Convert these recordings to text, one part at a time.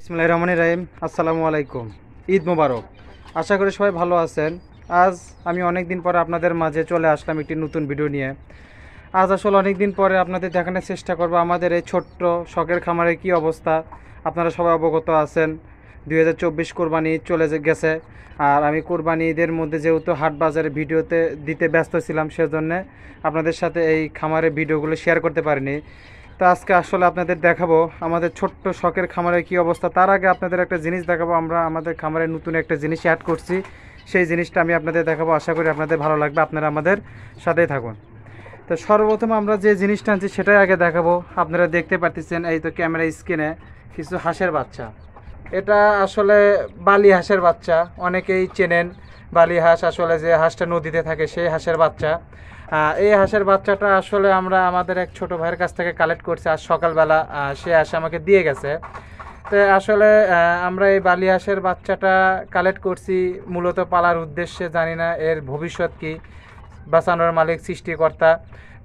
বিসমিল্লাহির রহমানির রহিম। আসসালামু আলাইকুম। ঈদ মোবারক। আশা করি সবাই ভালো আছেন। আজ আমি অনেক দিন পরে আপনাদের মাঝে চলে আসলাম একটি নতুন ভিডিও নিয়ে। আজ আসলে অনেক দিন পরে আপনাদের দেখানোর চেষ্টা করব আমাদের এই ছোট্ট শখের খামারের কী অবস্থা। আপনারা সবাই অবগত আছেন 2024 কোরবানি ঈদ চলে গেছে। আর আমি কোরবানি ঈদের মধ্যে যেহেতু হাট বাজারে ভিডিওতে দিতে ব্যস্ত ছিলাম, সেজন্য আপনাদের সাথে এই খামারের ভিডিওগুলো শেয়ার করতে পারিনি। তো আজকে আসলে আপনাদের দেখাবো আমাদের ছোট্ট শখের খামারের কী অবস্থা। তার আগে আপনাদের একটা জিনিস দেখাবো, আমরা আমাদের খামারে নতুন একটা জিনিস অ্যাড করছি। সেই জিনিসটা আমি আপনাদের দেখাবো, আশা করি আপনাদের ভালো লাগবে। আপনারা আমাদের সাথেই থাকুন। তো সর্বপ্রথম আমরা যে জিনিসটা আনছি সেটাই আগে দেখাবো। আপনারা দেখতে পাচ্ছেন এই তো ক্যামেরা স্ক্রিনে কিছু হাঁসের বাচ্চা। এটা আসলে বালি হাঁসের বাচ্চা, অনেকেই চেনেন। বালি হাঁস আসলে যে হাঁসটা নদীতে থাকে সেই হাঁসের বাচ্চা। এই হাঁসের বাচ্চাটা আসলে আমরা আমাদের এক ছোট ভাইয়ের কাছ থেকে কালেক্ট করছি আজ সকালবেলা। সে হাঁস আমাকে দিয়ে গেছে। তো আসলে আমরা এই বালি হাঁসের বাচ্চাটা কালেক্ট করছি মূলত পালার উদ্দেশ্যে। জানি না এর ভবিষ্যৎ কী, বাঁচানোর মালিক সৃষ্টিকর্তা।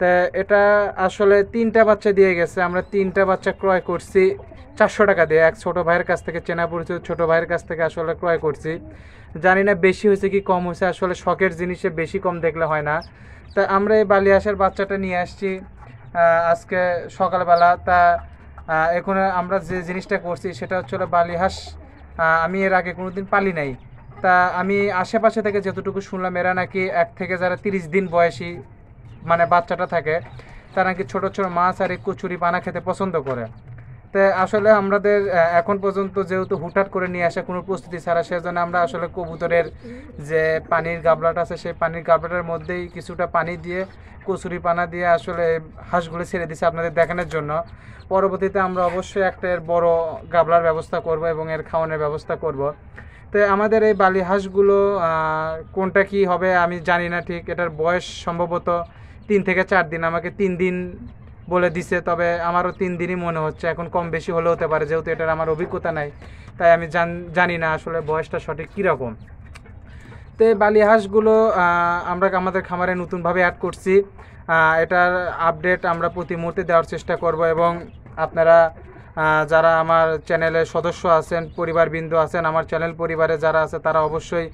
তা এটা আসলে 3টা বাচ্চা দিয়ে গেছে। আমরা 3টা বাচ্চা ক্রয় করছি 400 টাকা দিয়ে, এক ছোটো ভাইয়ের কাছ থেকে, চেনা পরিচিত ছোটো ভাইয়ের কাছ থেকে আসলে ক্রয় করছি। জানি না বেশি হয়েছে কি কম হয়েছে, আসলে শখের জিনিসে বেশি কম দেখলে হয় না। তা আমরা এই বালি হাঁসের বাচ্চাটা নিয়ে আসছি আজকে সকালবেলা। তা এখন আমরা যে জিনিসটা করছি সেটা হচ্ছে বালি হাঁস। আমি এর আগে কোনো দিন পালি নাই। তা আমি আশেপাশে থেকে যতটুকু শুনলাম, এরা নাকি 1 থেকে যারা 30 দিন বয়সী মানে বাচ্চাটা থাকে, তারা নাকি ছোটো ছোটো মাছ আর এই কচুরি পানা খেতে পছন্দ করে। তো আসলে আমাদের এখন পর্যন্ত যেহেতু হুটহাট করে নিয়ে আসা কোনো প্রস্তুতি ছাড়া, সেজন্য আমরা আসলে কবুতরের যে পানির গাবলাটা আছে সেই পানির গাবলাটার মধ্যেই কিছুটা পানি দিয়ে কচুরি পানা দিয়ে আসলে হাঁসগুলো ছেড়ে দিছি আপনাদের দেখানোর জন্য। পরবর্তীতে আমরা অবশ্যই একটা এর বড় গাবলার ব্যবস্থা করব এবং এর খাওয়ানোর ব্যবস্থা করব। তো আমাদের এই বালি হাঁসগুলো কোনটা কি হবে আমি জানি না ঠিক। এটার বয়স সম্ভবত 3 থেকে 4 দিন, আমাকে 3 দিন বলে দিছে। তবে আমারও 3 দিনই মনে হচ্ছে, এখন কম বেশি হলেও হতে পারে, যেহেতু এটার আমার অভিজ্ঞতা নাই। তাই আমি জানি না আসলে বয়সটা সঠিক কীরকম। তো এই বালি হাঁসগুলো আমরা আমাদের খামারে নতুনভাবে অ্যাড করছি। এটার আপডেট আমরা প্রতি মুহূর্তে দেওয়ার চেষ্টা করব এবং আপনারা যারা আমার চ্যানেলের সদস্য আছেন, পরিবারবৃন্দ আছেন, আমার চ্যানেল পরিবারে যারা আছে, তারা অবশ্যই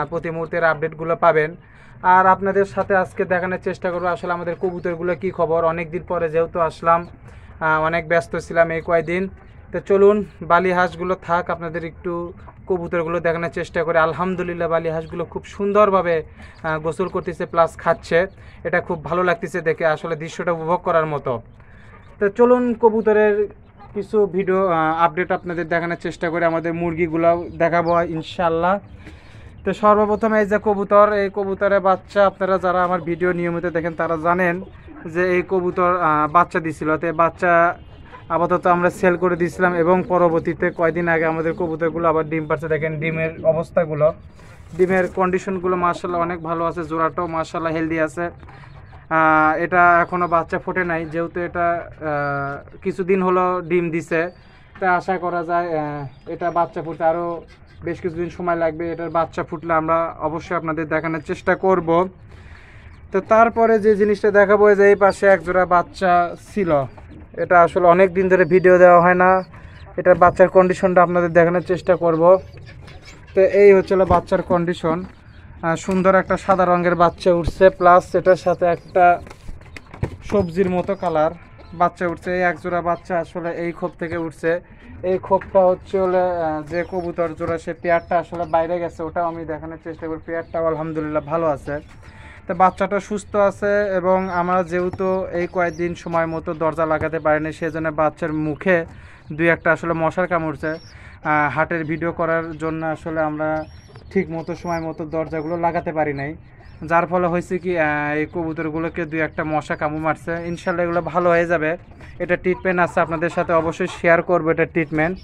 প্রতি মুহূর্তের আপডেটগুলো পাবেন। আর আপনাদের সাথে আজকে দেখানোর চেষ্টা করবো আসলে আমাদের কবুতরগুলো কি খবর। অনেক দিন পরে যেহেতু আসলাম, অনেক ব্যস্ত ছিলাম এই কয়েকদিন। তো চলুন বালি হাঁসগুলো থাক, আপনাদের একটু কবুতরগুলো দেখানোর চেষ্টা করে। আলহামদুলিল্লাহ বালি হাঁসগুলো খুব সুন্দরভাবে গোসল করতেছে প্লাস খাচ্ছে। এটা খুব ভালো লাগতেছে দেখে, আসলে দৃশ্যটা উপভোগ করার মতো। তো চলুন কবুতরের কিছু ভিডিও আপডেট আপনাদের দেখানোর চেষ্টা করে, আমাদের মুরগিগুলো দেখাবো ইনশাল্লাহ। তো সর্বপ্রথম এই যে কবুতর, এই কবুতরের বাচ্চা আপনারা যারা আমার ভিডিও নিয়মিত দেখেন তারা জানেন যে এই কবুতর বাচ্চা দিছিল। তো বাচ্চা আপাতত আমরা সেল করে দিয়েছিলাম এবং পরবর্তীতে কয়েকদিন আগে আমাদের কবুতরগুলো আবার ডিম পাচ্ছে। দেখেন ডিমের অবস্থাগুলো, ডিমের কন্ডিশনগুলো মার্শাল্লাহ অনেক ভালো আছে। জোড়াটাও মার্শাল্লাহ হেলদি আছে। এটা এখনও বাচ্চা ফোটে নাই, যেহেতু এটা কিছুদিন হলো ডিম দিছে। তা আশা করা যায় এটা বাচ্চা ফুটতে আরও বেশ কিছুদিন সময় লাগবে। এটার বাচ্চা ফুটলে আমরা অবশ্যই আপনাদের দেখানোর চেষ্টা করব। তো তারপরে যে জিনিসটা দেখাবো, যে এই পাশে একজোড়া বাচ্চা ছিল, এটা আসলে অনেক দিন ধরে ভিডিও দেওয়া হয় না। এটার বাচ্চার কন্ডিশনটা আপনাদের দেখানোর চেষ্টা করব। তো এই হচ্ছে বাচ্চার কন্ডিশন। সুন্দর একটা সাদা রঙের বাচ্চা উঠছে, প্লাস এটার সাথে একটা সবজির মতো কালার বাচ্চা উঠছে। এই একজোড়া বাচ্চা আসলে এই খোপ থেকে উঠছে। এই খোপটা হচ্ছে যে কবুতর জোড়া সে পেয়ারটা আসলে বাইরে গেছে, ওটাও আমি দেখানোর চেষ্টা করি। পেয়ারটাও আলহামদুলিল্লাহ ভালো আছে। তো বাচ্চাটা সুস্থ আছে এবং আমরা যেহেতু এই কয়েকদিন সময় মতো দরজা লাগাতে পারিনি, সেজন্য বাচ্চার মুখে 2-1টা আসলে মশার কামড়ছে। হাটের ভিডিও করার জন্য আসলে আমরা ঠিক মতো সময় মতো দরজাগুলো লাগাতে পারি নাই, যার ফলে হয়েছে কি এই কবুতরগুলোকে 2-1টা মশা কামড় মারছে। ইনশাল্লাহ এগুলো ভালো হয়ে যাবে। এটা ট্রিটমেন্ট আছে, আপনাদের সাথে অবশ্যই শেয়ার করবো এটা ট্রিটমেন্ট।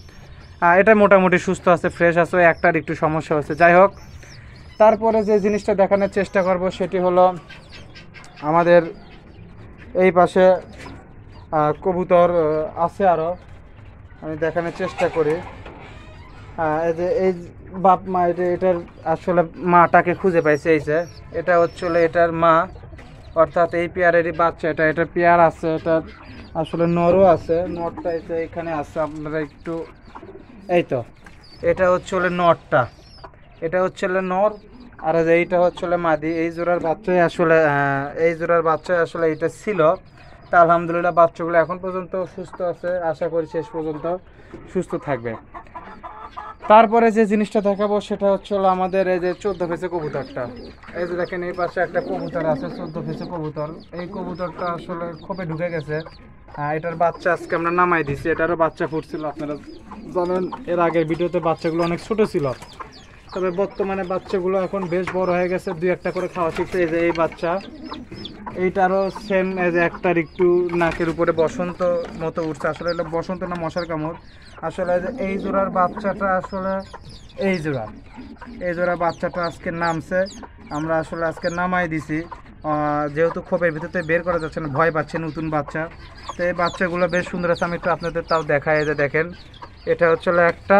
এটা মোটামুটি সুস্থ আছে, ফ্রেশ আছে, একটার একটু সমস্যা হচ্ছে। যাই হোক, তারপরে যে জিনিসটা দেখানোর চেষ্টা করব সেটি হলো আমাদের এই পাশে কবুতর আছে আরও, আমি দেখানোর চেষ্টা করি। এই যে এই বাপ মা, এটার আসলে মাটাকে খুঁজে পাইছে। এই যে এটা হচ্ছে এটার মা, অর্থাৎ এই পেয়ারেরই বাচ্চা। এটা পেয়ার আছে, এটার আসলে নরও আছে। নরটা এখানে আছে, আপনারা একটু এই তো এটা হচ্ছে নরটা, এটা হচ্ছে নর, আর এইটা হচ্ছে মাদি। এই জোড়ার বাচ্চাই আসলে এই জোড়ার বাচ্চাই আসলে এইটা ছিল। তা আলহামদুলিল্লাহ বাচ্চাগুলো এখন পর্যন্ত সুস্থ আছে, আশা করি শেষ পর্যন্ত সুস্থ থাকবে। তারপরে যে জিনিসটা দেখাবো সেটা হচ্ছে আমাদের এই যে 14 ফেসে কবুতরটা। এই যে দেখেন এই পাশে একটা কবুতর আছে 14 ফেসে কবুতর। এই কবুতরটা আসলে খোপে ঢুকে গেছে। এটার বাচ্চা আজকে আমরা নামাই দিছি, এটারও বাচ্চা ফুটছিল। আপনারা জানেন এর আগের ভিডিওতে বাচ্চাগুলো অনেক ছোট ছিল, তবে বর্তমানে বাচ্চাগুলো এখন বেশ বড় হয়ে গেছে, দুই একটা করে খাওয়া শিখছে। এই যে এই বাচ্চা, এইটারও সেম এজ একটার একটু নাকের উপরে বসন্ত মতো উঠছে। আসলে এটা বসন্ত না মশার কামড়। আসলে এই জোড়ার বাচ্চাটা আসলে এই জোড়া বাচ্চাটা আজকে নামছে, আমরা আসলে আজকে নামাই দিছি। যেহেতু খোপের ভিতরে বের করা যাচ্ছে না, ভয় পাচ্ছে নতুন বাচ্চা। তো এই বাচ্চাগুলো বেশ সুন্দর আছে, আমি একটু আপনাদের তাও দেখাই। যে দেখেন এটা হচ্ছে একটা,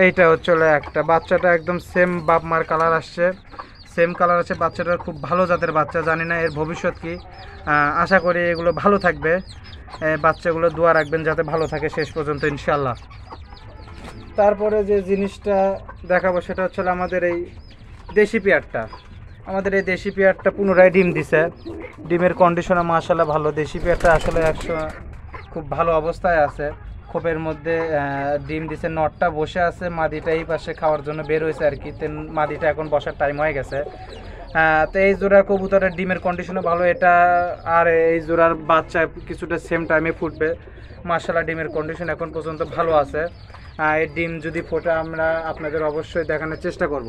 এইটা হচ্ছে একটা। বাচ্চাটা একদম সেম বাপ মার কালার আসছে, সেম কালার আছে। বাচ্চাটা খুব ভালো জাতের বাচ্চা, জানি না এর ভবিষ্যৎ কি। আশা করি এগুলো ভালো থাকবে। বাচ্চাগুলো দোয়া রাখবেন যাতে ভালো থাকে শেষ পর্যন্ত ইনশাল্লাহ। তারপরে যে জিনিসটা দেখাবো সেটা হচ্ছে আমাদের এই দেশি পেয়ারটা। আমাদের এই দেশি পেয়ারটা পুনরায় ডিম দিছে, ডিমের কন্ডিশনে মাশাআল্লাহ ভালো। দেশি পেয়ারটা আসলে খুব ভালো অবস্থায় আছে, খোপের মধ্যে ডিম দিছে। নটটা বসে আছে, মাদিটা এই পাশে খাওয়ার জন্য বের হয়েছে আর কি। মাদিটা এখন বসার টাইম হয়ে গেছে। তো এই জোড়ার কবুতরের ডিমের কন্ডিশনও ভালো এটা, আর এই জোড়ার বাচ্চা কিছুটা সেম টাইমে ফুটবে। মাশাআল্লাহ ডিমের কন্ডিশন এখন পর্যন্ত ভালো আছে। এই ডিম যদি ফোটে আমরা আপনাদের অবশ্যই দেখানোর চেষ্টা করব।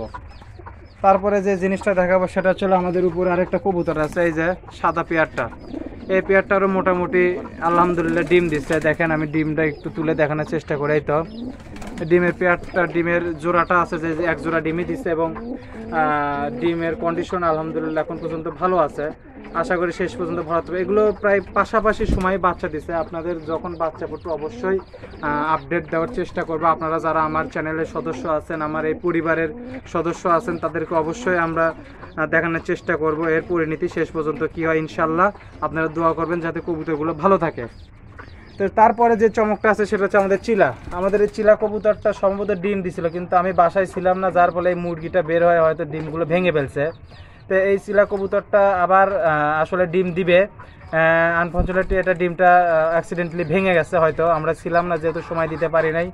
তারপরে যে জিনিসটা দেখাবো সেটা হচ্ছে আমাদের উপরে আরেকটা কবুতর আছে, এই যে সাদা পেয়ারটা। এই পেয়ারটারও মোটামুটি আলহামদুলিল্লাহ ডিম দিচ্ছে। দেখেন আমি ডিমটা একটু তুলে দেখানোর চেষ্টা করি। এই তো ডিমের পেয়ারটা, ডিমের জোড়াটা আছে যে এক জোড়া ডিমই দিচ্ছে, এবং ডিমের কন্ডিশন আলহামদুলিল্লাহ এখন পর্যন্ত ভালো আছে। আশা করি শেষ পর্যন্ত ভালো থাকবে। এগুলো প্রায় পাশাপাশি সময় বাচ্চা দিছে। আপনাদের যখন বাচ্চা ফুটবে অবশ্যই আপডেট দেওয়ার চেষ্টা করবো। আপনারা যারা আমার চ্যানেলের সদস্য আছেন, আমার এই পরিবারের সদস্য আছেন, তাদেরকে অবশ্যই আমরা দেখানোর চেষ্টা করব এর পরিণতি শেষ পর্যন্ত কি হয় ইনশাল্লাহ। আপনারা দোয়া করবেন যাতে কবুতরগুলো ভালো থাকে। তো তারপরে যে চমকটা আছে সেটা হচ্ছে আমাদের চিলা। আমাদের এই চিলা কবুতরটা সম্ভবত ডিম দিছিল, কিন্তু আমি বাসায় ছিলাম না, যার ফলে এই মুরগিটা বের হয়ে হয়তো ডিমগুলো ভেঙে ফেলছে। তো এই চিলা কবুতরটা আবার আসলে ডিম দিবে। আনফর্চুনেটলি এটা ডিমটা অ্যাক্সিডেন্টলি ভেঙে গেছে, হয়তো আমরা ছিলাম না যেহেতু সময় দিতে পারি নাই।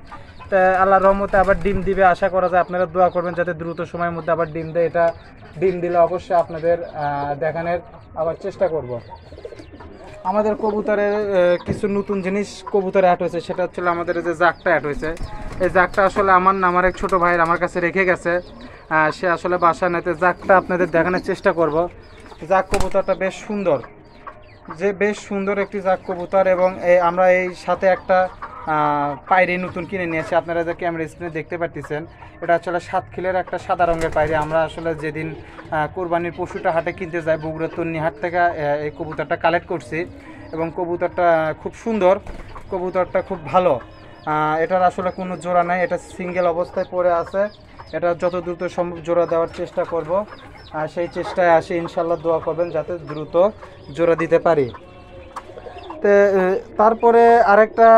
তা আল্লাহর রহমতে আবার ডিম দিবে, আশা করা যায়। আপনারা দোয়া করবেন যাতে দ্রুত সময়ের মধ্যে আবার ডিম দেয়। এটা ডিম দিলে অবশ্যই আপনাদের দেখানোর আবার চেষ্টা করব। আমাদের কবুতরের কিছু নতুন জিনিস কবুতরে অ্যাড হয়েছে, সেটা হচ্ছে আমাদের যে জাকটা অ্যাড হয়েছে। এই জাকটা আসলে আমার এক ছোটো ভাইয়ের আমার কাছে রেখে গেছে, সে আসলে বাসা নেতে। জাকটা আপনাদের দেখানোর চেষ্টা করব। জাক কবুতরটা বেশ সুন্দর, বেশ সুন্দর একটি জাক কবুতর। এবং আমরা এই সাথে একটা পায়রি নতুন কিনে নিয়েছি, আপনারা যে ক্যামেরা স্ক্রিনে দেখতে পাচ্ছেন। এটা আসলে 7 খিলের একটা সাদা রঙের পায়রি। আমরা আসলে যেদিন কোরবানির পশুটা হাটে কিনতে যাই, বগুড়া তন্নিহাট থেকে এই কবুতরটা কালেক্ট করছি, এবং কবুতরটা খুব সুন্দর, কবুতরটা খুব ভালো। এটার আসলে কোনো জোড়া নাই, এটা সিঙ্গেল অবস্থায় পড়ে আছে। এটা যত দ্রুত সম্ভব জোড়া দেওয়ার চেষ্টা করব, সেই চেষ্টায় আসি। ইনশাল্লাহ দোয়া করবেন যাতে দ্রুত জোড়া দিতে পারি। তো তারপরে আরেকটা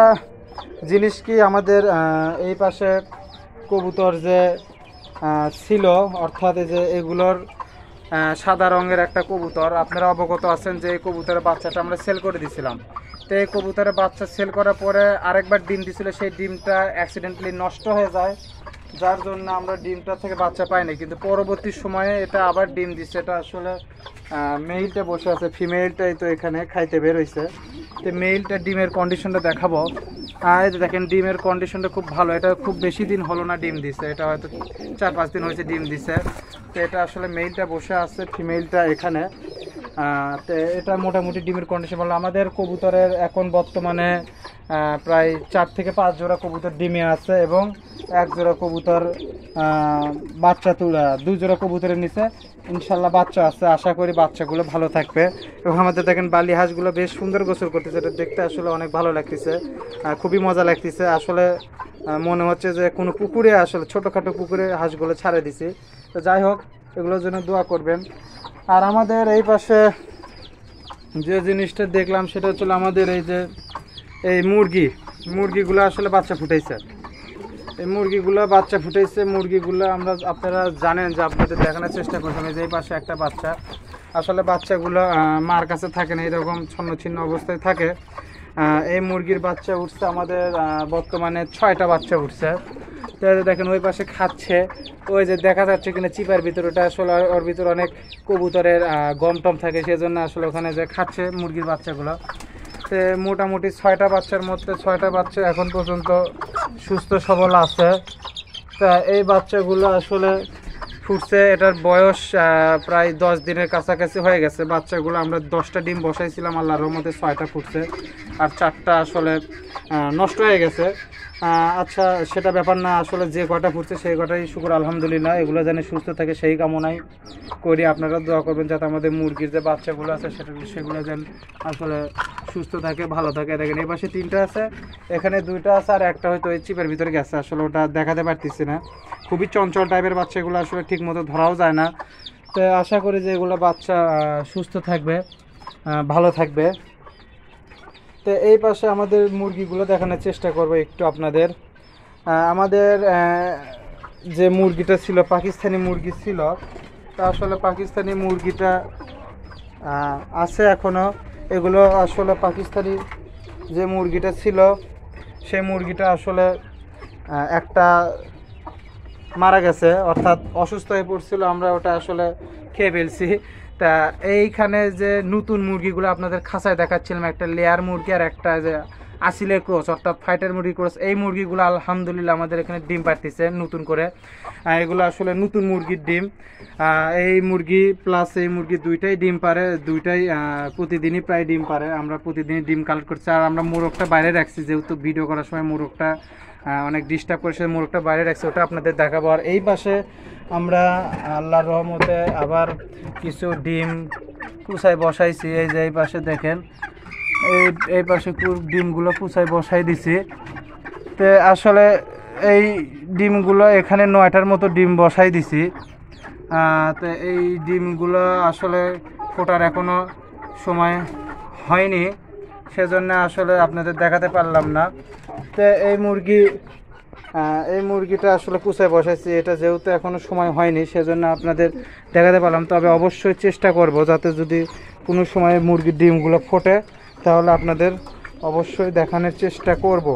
জিনিস কি, আমাদের এই পাশে কবুতর যে ছিল, অর্থাৎ যে এগুলোর সাদা রঙের একটা কবুতর, আপনারা অবগত আছেন যে এই কবুতরের বাচ্চাটা আমরা সেল করে দিয়েছিলাম। তো এই কবুতরের বাচ্চা সেল করার পরে আরেকবার ডিম দিছিল, সেই ডিমটা অ্যাক্সিডেন্টলি নষ্ট হয়ে যায়, যার জন্য আমরা ডিমটা থেকে বাচ্চা পাই না। কিন্তু পরবর্তী সময়ে এটা আবার ডিম দিচ্ছে। এটা আসলে মেইলটা বসে আছে, ফিমেলটাই তো এখানে খাইতে বের হয়েছে। তো মেইলটা ডিমের কন্ডিশনটা দেখাবো। এই যে দেখেন ডিমের কন্ডিশনটা খুব ভালো। এটা খুব বেশি দিন হলো না ডিম দিছে, এটা হয়তো 4-5 দিন হয়েছে ডিম দিছে। তো এটা আসলে মেইলটা বসে আছে, ফিমেলটা এখানে। তো এটা মোটামুটি ডিমের কন্ডিশন ভালো। আমাদের কবুতরের এখন বর্তমানে প্রায় 4 থেকে 5 জোড়া কবুতর ডিমে আছে, এবং 1 জোড়া কবুতর বাচ্চা তুলা, 2 জোড়া কবুতরের নিচে ইনশাল্লাহ বাচ্চা আছে। আশা করি বাচ্চাগুলো ভালো থাকবে। এবং আমাদের দেখেন বালি হাঁসগুলো বেশ সুন্দর গোসল করতেছে, এটা দেখতে আসলে অনেক ভালো লাগতেছে, খুবই মজা লাগতেছে। আসলে মনে হচ্ছে যে কোনো পুকুরে, আসলে ছোটোখাটো পুকুরে হাঁসগুলো ছাড়ে দিছি। তো যাই হোক, এগুলোর জন্য দোয়া করবেন। আর আমাদের এই পাশে যে জিনিসটা দেখলাম সেটা হচ্ছে আমাদের এই যে এই মুরগিগুলো আসলে বাচ্চা ফুটাইছে। এই মুরগিগুলো বাচ্চা ফুটেছে। মুরগিগুলো আপনারা জানেন যে আপনাদের দেখানোর চেষ্টা করছেন। এই যে এই পাশে একটা বাচ্চা, আসলে বাচ্চাগুলো মার কাছে থাকে না, এরকম ছন্ন ছিন্ন অবস্থায় থাকে। এই মুরগির বাচ্চা উঠছে আমাদের বর্তমানে 6টা বাচ্চা উঠছে। তো দেখেন ওই পাশে খাচ্ছে, ওই যে দেখা যাচ্ছে কিনা চিপার ভিতরে, ওটা আসলে ওর ভিতরে অনেক কবুতরের গম টম থাকে, সেজন্য আসলে ওখানে যে খাচ্ছে মুরগির বাচ্চাগুলো। তো মোটামুটি 6টা বাচ্চার মধ্যে 6টা বাচ্চা এখন পর্যন্ত সুস্থ সবল আছে। তা এই বাচ্চাগুলো আসলে ফুটছে, এটার বয়স প্রায় 10 দিনের কাছাকাছি হয়ে গেছে। বাচ্চাগুলো আমরা 10টা ডিম বসাইছিলাম, আল্লাহর রহমতে 6টা ফুটছে, আর 4টা আসলে নষ্ট হয়ে গেছে। আচ্ছা, সেটা ব্যাপার না, আসলে যে কটা ফুটছে সেই কটাই শুকুর আলহামদুলিল্লাহ। এগুলো যেন সুস্থ থাকে সেই কামনাই করি। আপনারা দোয়া করবেন যাতে আমাদের মুরগির যে বাচ্চাগুলো আছে সেগুলো যেন আসলে সুস্থ থাকে, ভালো থাকে। দেখেন এই পাশে 3টা আছে, এখানে 2টা আছে, আর একটা হয়তো ওই চিপের ভিতরে গেছে, আসলে ওটা দেখাতে পারতেছি না। খুবই চঞ্চল টাইপের বাচ্চাগুলো, আসলে ঠিক মতো ধরাও যায় না। তো আশা করি যে এগুলো বাচ্চা সুস্থ থাকবে, ভালো থাকবে। তো এই পাশে আমাদের মুরগিগুলো দেখানোর চেষ্টা করব একটু আপনাদের। আমাদের যে মুরগিটা ছিল পাকিস্তানি মুরগি ছিল, তা আসলে পাকিস্তানি মুরগিটা আছে এখনও। এগুলো আসলে পাকিস্তানি যে মুরগিটা ছিল সেই মুরগিটা আসলে একটা মারা গেছে, অর্থাৎ অসুস্থ হয়ে পড়ছিল, আমরা ওটা আসলে খেয়ে ফেলছি। তা এইখানে যে নতুন মুরগিগুলো আপনাদের খাঁচায় দেখাচ্ছিলাম, একটা লেয়ার মুরগি আর একটা যে আসিলের ক্রস অর্থাৎ ফাইটার মুরগি ক্রস, এই মুরগিগুলো আলহামদুলিল্লাহ আমাদের এখানে ডিম পাড়তেছে নতুন করে। এগুলো আসলে নতুন মুরগির ডিম। এই মুরগি প্লাস এই মুরগি দুইটাই ডিম পারে, দুইটাই প্রতিদিনই প্রায় ডিম পারে। আমরা প্রতিদিনই ডিম কালেক্ট করছি, আর আমরা মোরগটা বাইরে রাখছি, যেহেতু ভিডিও করার সময় মোরগটা অনেক ডিস্টার্ব করেছে, মোরগটা বাইরে রাখছি, ওটা আপনাদের দেখাবো। আর এই পাশে আমরা আল্লাহর রহমতে আবার কিছু ডিম কুচায় বসাইছি। এই যে এই পাশে দেখেন, এই পাশে ডিমগুলো কুচায় বসাই দিছি। তো আসলে এই ডিমগুলো এখানে 9টার মতো ডিম বসাই দিছি। তো এই ডিমগুলো আসলে ফোটার এখনও সময় হয়নি, সেজন্য আসলে আপনাদের দেখাতে পারলাম না। তো এই মুরগিটা আসলে কুচায় বসাইছি, এটা যেহেতু এখনও সময় হয়নি সেজন্য আপনাদের দেখাতে পারলাম। তবে অবশ্যই চেষ্টা করব যাতে যদি কোনো সময় মুরগির ডিমগুলো ফোটে তাহলে আপনাদের অবশ্যই দেখানোর চেষ্টা করব।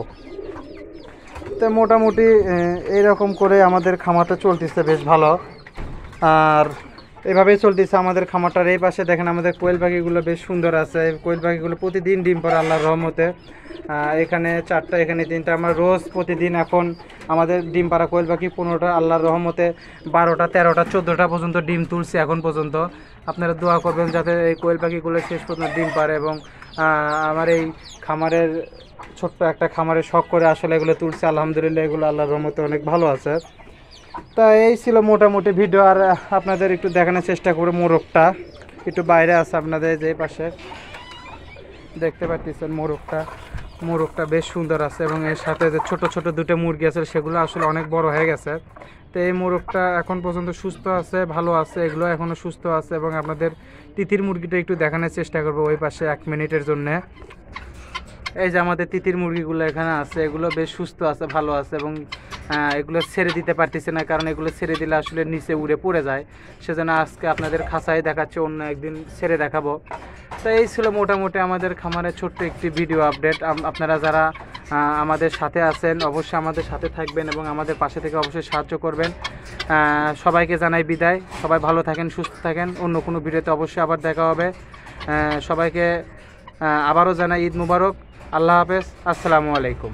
তো মোটামুটি এইরকম করে আমাদের খামারটা চলতেছে বেশ ভালো, আর এভাবেই চলতেছে আমাদের খামারটার। এই পাশে দেখেন আমাদের কোয়েল পাখিগুলো বেশ সুন্দর আছে। কোয়েল পাখিগুলো প্রতিদিন ডিম পাড়ে আল্লাহর রহমতে। এখানে 4টা, এখানে 3টা। আমরা রোজ প্রতিদিন এখন আমাদের ডিম পাড়া কোয়েল পাখি 15টা, আল্লাহর রহমতে 12টা, 13টা, 14টা পর্যন্ত ডিম তুলছি এখন পর্যন্ত। আপনারা দোয়া করবেন যাতে এই কোয়েল পাখিগুলো শেষ পর্যন্ত ডিম পারে, এবং আমার এই খামারের ছোট্ট একটা খামারে শখ করে আসলে এগুলো তুলছে। আলহামদুলিল্লাহ এগুলো আল্লাহর রহমতে অনেক ভালো আছে। তা এই ছিল মোটামুটি ভিডিও। আর আপনাদের একটু দেখানোর চেষ্টা করে মোরগটা একটু বাইরে আছে, আপনাদের যে পাশে দেখতে পাচ্ছেন মোরগটা বেশ সুন্দর আছে, এবং এর সাথে যে ছোট ছোট 2টা মুরগি আছে সেগুলো আসলে অনেক বড় হয়ে গেছে। তো এই মোরগটা এখন পর্যন্ত সুস্থ আছে, ভালো আছে, এগুলো এখনও সুস্থ আছে। এবং আপনাদের তিতির মুরগিটা একটু দেখানোর চেষ্টা করবো ওই পাশে 1 মিনিটের জন্যে। এই যে আমাদের তিতির মুরগিগুলো এখানে আছে, এগুলো বেশ সুস্থ আছে, ভালো আছে, এবং এগুলো ছেড়ে দিতে পারতেছে না, কারণ এগুলো ছেড়ে দিলে আসলে নিচে উড়ে পড়ে যায়। সেজন্য আজকে আপনাদের খাঁচায় দেখাচ্ছে, অন্য একদিন ছেড়ে দেখাবো। তো এই ছিল মোটামুটি আমাদের খামারের ছোট্ট একটি ভিডিও আপডেট। আপনারা যারা আমাদের সাথে আছেন অবশ্যই আমাদের সাথে থাকবেন এবং আমাদের পাশে থেকে অবশ্যই সাহায্য করবেন। সবাইকে জানাই বিদায়, সবাই ভালো থাকেন, সুস্থ থাকেন। অন্য কোনো ভিডিওতে অবশ্যই আবার দেখা হবে। সবাইকে আবারও জানাই ঈদ মুবারক। আল্লাহ হাফেজ, আসসালামু আলাইকুম।